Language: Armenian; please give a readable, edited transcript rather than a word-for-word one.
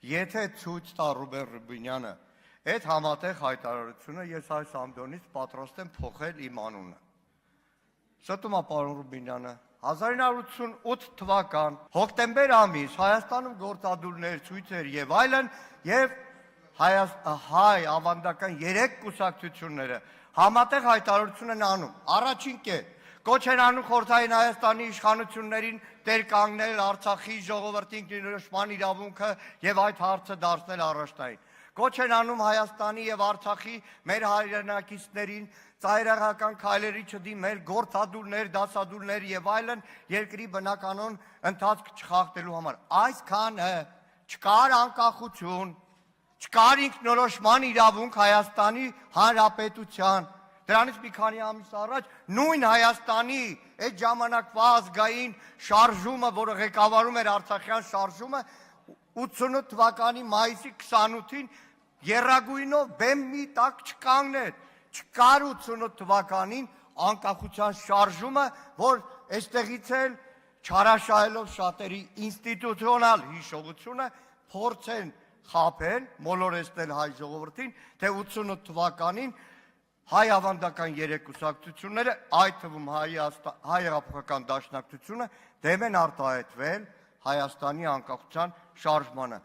եթե ցույց տա Ռուբեն Ռուբինյանը այդ համատեղ հայտարարությունը, ես այս ամբիոնից պատրաստ եմ փոխել իմ անունը։ Ստում է պարոն Ռուբինյանը, 1988 թվական հոկտեմբեր ամիս Հայաստանում գործադուլներ, ցույցեր եւ այլն եւ հայ ավանդական 3 կուսակցությունները համատեղ հայտարարություն են անում։ Առաջին կետ կոչ են անում Խորհրդային Հայաստանի իշխանություններին տեր կանգնել Արցախի ժողովրդին ինքնորոշման իրավունքը եւ այդ հարցը դարձնել առաջնային։ Կոչ են անում Հայաստանի եւ Արցախի մեր հայրենակիցներին ծայրահեղական քայլերի չդիմել, գործադուլներ, դասադուլներ եւ այլն երկրի բնականոն ընթացք չխախտելու համար։ Այսքանը չկար անկախություն, չկար ինքնորոշման իրավունք Հայաստանի Հանրապետության։ Դրանից մի քանի ամիս առաջ նույն Հայաստանի այդ ժամանակվա ազգային շարժումը, որը ղեկավարում էր Արցախյան շարժումը, 88 թվականի մայիսի 28-ին եռագույնով բեմ մի տակ չկանգներ։ Չկար 88 թվականին անկախության շարժումը, որ այստեղից էլ չարաշահելով շատերի ինստիտուցիոնալ հիշողությունը փորձեն խաբել, մոլորեցնել հայ ժողովրդին, թե 88 թվականին հայ ավանդական 3 կուսակցությունները, այդ թվում հայ հեղափոխական դաշնակցությունը դեմ են արտահայտվել Հայաստանի անկախության շարժմանը։